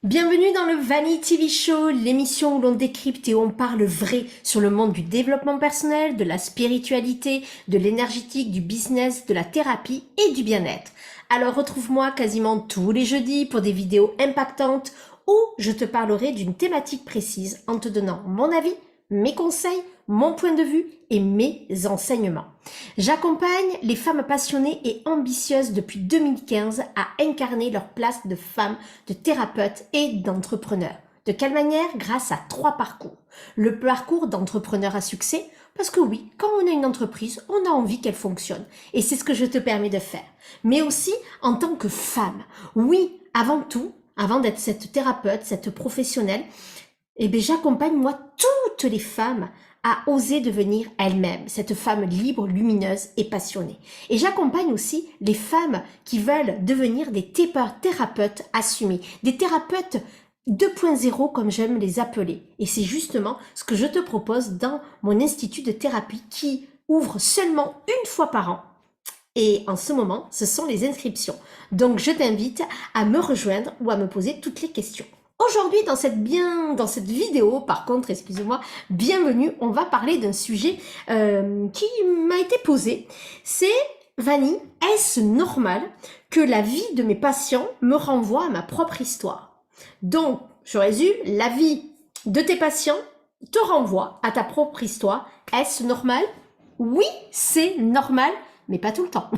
Bienvenue dans le Vanny TV Show, l'émission où l'on décrypte et on parle vrai sur le monde du développement personnel, de la spiritualité, de l'énergétique, du business, de la thérapie et du bien-être. Alors retrouve-moi quasiment tous les jeudis pour des vidéos impactantes où je te parlerai d'une thématique précise en te donnant mon avis, mes conseils, mon point de vue et mes enseignements. J'accompagne les femmes passionnées et ambitieuses depuis 2015 à incarner leur place de femme, de thérapeute et d'entrepreneur. De quelle manière? Grâce à 3 parcours. Le parcours d'entrepreneur à succès, parce que oui, quand on a une entreprise, on a envie qu'elle fonctionne. Et c'est ce que je te permets de faire. Mais aussi en tant que femme. Oui, avant tout, avant d'être cette thérapeute, cette professionnelle, eh bien, j'accompagne moi toutes les femmes à oser devenir elles-mêmes, cette femme libre, lumineuse et passionnée. Et j'accompagne aussi les femmes qui veulent devenir des thérapeutes assumés, des thérapeutes 2.0 comme j'aime les appeler. Et c'est justement ce que je te propose dans mon institut de thérapie qui ouvre seulement une fois par an. Et en ce moment, ce sont les inscriptions. Donc je t'invite à me rejoindre ou à me poser toutes les questions. Aujourd'hui, dans cette vidéo, par contre, excusez-moi, bienvenue, on va parler d'un sujet qui m'a été posé. C'est, Vanny, est-ce normal que la vie de mes patients me renvoie à ma propre histoire? Donc, je résume, la vie de tes patients te renvoie à ta propre histoire. Est-ce normal? Oui, c'est normal, mais pas tout le temps.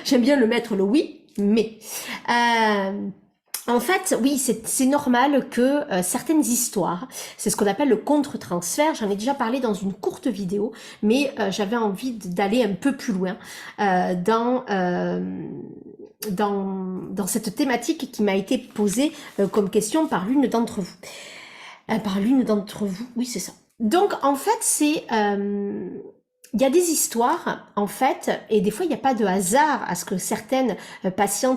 J'aime bien le mettre le oui, mais... En fait, oui, c'est normal que certaines histoires, c'est ce qu'on appelle le contre-transfert, j'en ai déjà parlé dans une courte vidéo, mais j'avais envie d'aller un peu plus loin dans cette thématique qui m'a été posée comme question par l'une d'entre vous. Oui, c'est ça. Donc, en fait, il y a des histoires, en fait, et des fois, il n'y a pas de hasard à ce que certaines patients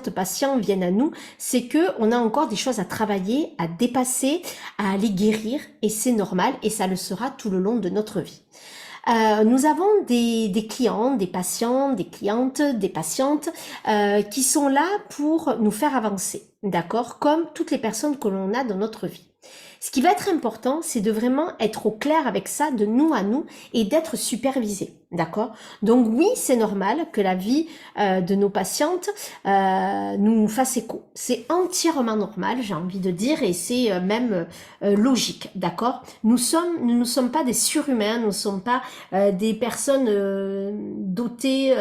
viennent à nous, c'est que on a encore des choses à travailler, à dépasser, à aller guérir, et c'est normal, et ça le sera tout le long de notre vie. Nous avons des clients, des patients, des clientes, des patientes qui sont là pour nous faire avancer, d'accord? Comme toutes les personnes que l'on a dans notre vie. Ce qui va être important, c'est de vraiment être au clair avec ça, de nous à nous, et d'être supervisé, d'accord? Donc oui, c'est normal que la vie de nos patientes nous fasse écho. C'est entièrement normal, j'ai envie de dire, et c'est même logique, d'accord? Nous ne sommes pas des surhumains, nous ne sommes pas des personnes dotées,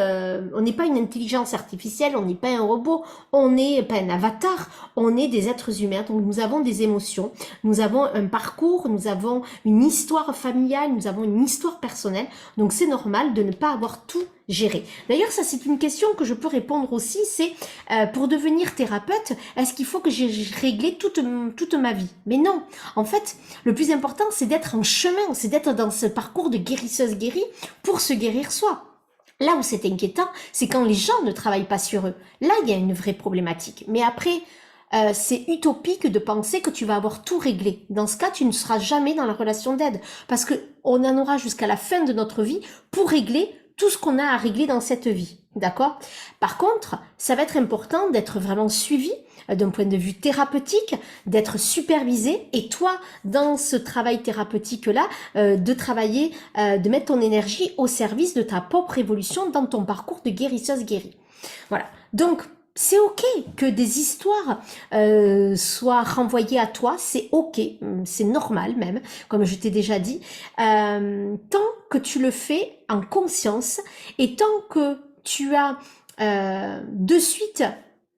on n'est pas une intelligence artificielle, on n'est pas un robot, on n'est pas un avatar, on est des êtres humains, donc nous avons des émotions, nous avons un parcours, nous avons une histoire familiale, nous avons une histoire personnelle, donc c'est normal de ne pas avoir tout géré. D'ailleurs, ça c'est une question que je peux répondre aussi, c'est pour devenir thérapeute, est-ce qu'il faut que j'ai réglé toute ma vie? Mais non, en fait, le plus important c'est d'être en chemin, c'est d'être dans ce parcours de guérisseuse guérie pour se guérir soi. Là où c'est inquiétant, c'est quand les gens ne travaillent pas sur eux. Là, il y a une vraie problématique. Mais après, c'est utopique de penser que tu vas avoir tout réglé. Dans ce cas, tu ne seras jamais dans la relation d'aide parce que on en aura jusqu'à la fin de notre vie pour régler tout ce qu'on a à régler dans cette vie. D'accord? Par contre, ça va être important d'être vraiment suivi d'un point de vue thérapeutique, d'être supervisé et toi, dans ce travail thérapeutique-là, de travailler, de mettre ton énergie au service de ta propre évolution dans ton parcours de guérisseuse guérie. Voilà. Donc, c'est ok que des histoires soient renvoyées à toi, c'est ok, c'est normal même, comme je t'ai déjà dit, tant que tu le fais en conscience et tant que tu as de suite,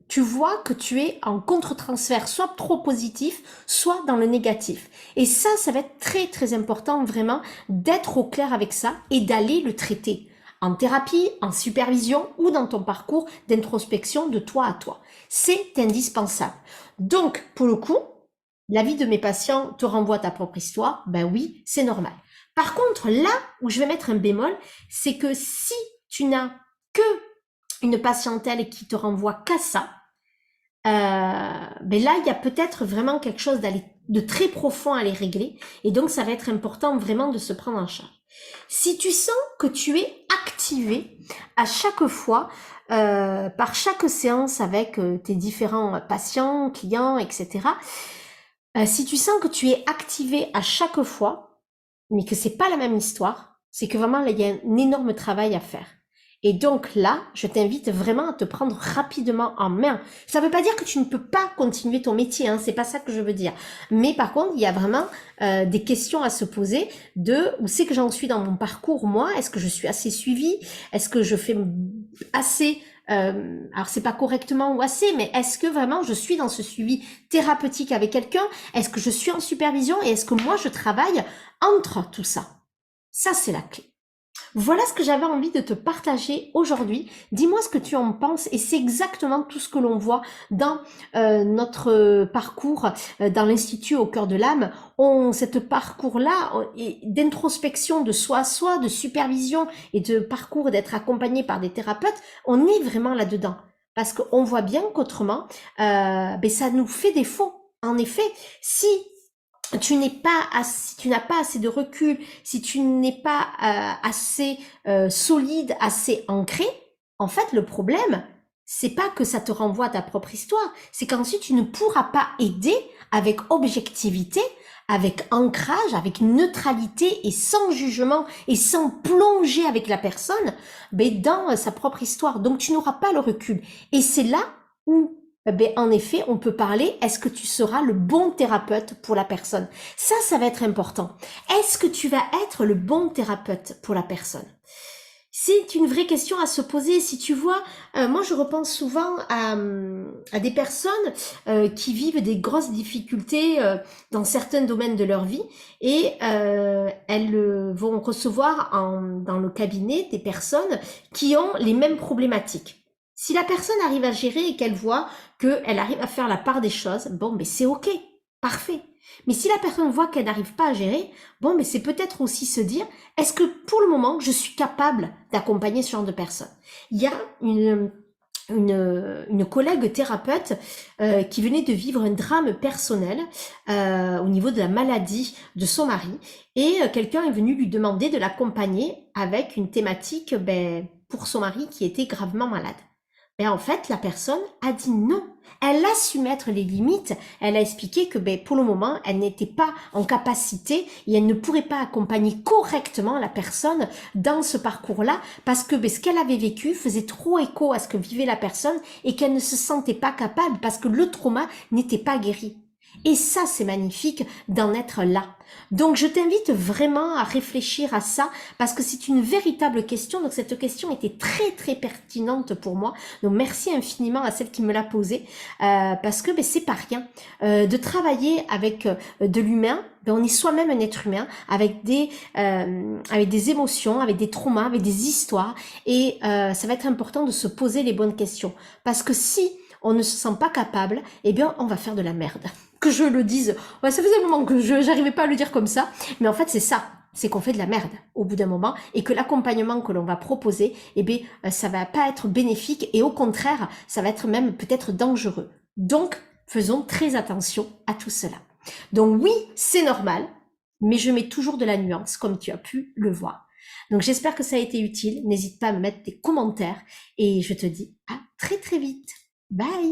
tu vois que tu es en contre-transfert, soit trop positif, soit dans le négatif. Et ça va être très très important vraiment d'être au clair avec ça et d'aller le traiter en thérapie, en supervision ou dans ton parcours d'introspection de toi à toi. C'est indispensable. Donc, pour le coup, la vie de mes patients te renvoie à ta propre histoire, ben oui, c'est normal. Par contre, là où je vais mettre un bémol, c'est que si tu n'as que une patientèle qui te renvoie qu'à ça, ben là, il y a peut-être vraiment quelque chose de très profond à les régler. Et donc, ça va être important vraiment de se prendre en charge. Si tu sens que tu es activé à chaque fois, par chaque séance avec tes différents patients, clients, etc., si tu sens que tu es activé à chaque fois, mais que c'est pas la même histoire, c'est que vraiment là, il y a un énorme travail à faire. Et donc là, je t'invite vraiment à te prendre rapidement en main. Ça veut pas dire que tu ne peux pas continuer ton métier, hein, c'est pas ça que je veux dire. Mais par contre, il y a vraiment des questions à se poser de où c'est que j'en suis dans mon parcours, moi. Est-ce que je suis assez suivie? Est-ce que je fais assez alors c'est pas correctement ou assez, mais est-ce que vraiment je suis dans ce suivi thérapeutique avec quelqu'un? Est-ce que je suis en supervision et est-ce que moi je travaille entre tout ça? Ça, c'est la clé. Voilà ce que j'avais envie de te partager aujourd'hui. Dis-moi ce que tu en penses et c'est exactement tout ce que l'on voit dans notre parcours dans l'Institut au cœur de l'âme. Cette parcours-là d'introspection de soi à soi, de supervision et de parcours d'être accompagné par des thérapeutes, on est vraiment là-dedans. Parce qu'on voit bien qu'autrement, ça nous fait défaut. En effet, si si tu n'as pas assez de recul, si tu n'es pas assez solide, assez ancré, en fait, le problème, c'est pas que ça te renvoie à ta propre histoire, c'est qu'ensuite tu ne pourras pas aider avec objectivité, avec ancrage, avec neutralité et sans jugement et sans plonger avec la personne dans sa propre histoire. Donc tu n'auras pas le recul. Et c'est là où en effet, on peut parler, est-ce que tu seras le bon thérapeute pour la personne? Ça va être important. Est-ce que tu vas être le bon thérapeute pour la personne? C'est une vraie question à se poser. Si tu vois, moi je repense souvent à des personnes qui vivent des grosses difficultés dans certains domaines de leur vie et elles vont recevoir dans le cabinet des personnes qui ont les mêmes problématiques. Si la personne arrive à gérer et qu'elle voit qu'elle arrive à faire la part des choses, bon, mais c'est ok, parfait. Mais si la personne voit qu'elle n'arrive pas à gérer, bon, mais c'est peut-être aussi se dire, est-ce que pour le moment, je suis capable d'accompagner ce genre de personnes? Il y a une collègue thérapeute qui venait de vivre un drame personnel au niveau de la maladie de son mari et quelqu'un est venu lui demander de l'accompagner avec une thématique pour son mari qui était gravement malade. Mais en fait, la personne a dit non. Elle a su mettre les limites. Elle a expliqué que pour le moment, elle n'était pas en capacité et elle ne pourrait pas accompagner correctement la personne dans ce parcours-là parce que ce qu'elle avait vécu faisait trop écho à ce que vivait la personne et qu'elle ne se sentait pas capable parce que le trauma n'était pas guéri. Et ça, c'est magnifique d'en être là. Donc, je t'invite vraiment à réfléchir à ça parce que c'est une véritable question. Donc, cette question était très, très pertinente pour moi. Donc, merci infiniment à celle qui me l'a posée parce que c'est pas rien. De travailler avec de l'humain, on est soi-même un être humain avec des émotions, avec des traumas, avec des histoires et ça va être important de se poser les bonnes questions parce que si on ne se sent pas capable, eh bien, on va faire de la merde. Que je le dise. Ouais, ça faisait un moment que j'arrivais pas à le dire comme ça. Mais en fait, c'est ça. C'est qu'on fait de la merde au bout d'un moment et que l'accompagnement que l'on va proposer, ça va pas être bénéfique et au contraire, ça va être même peut-être dangereux. Donc, faisons très attention à tout cela. Donc oui, c'est normal, mais je mets toujours de la nuance, comme tu as pu le voir. Donc j'espère que ça a été utile. N'hésite pas à me mettre des commentaires et je te dis à très très vite. Bye!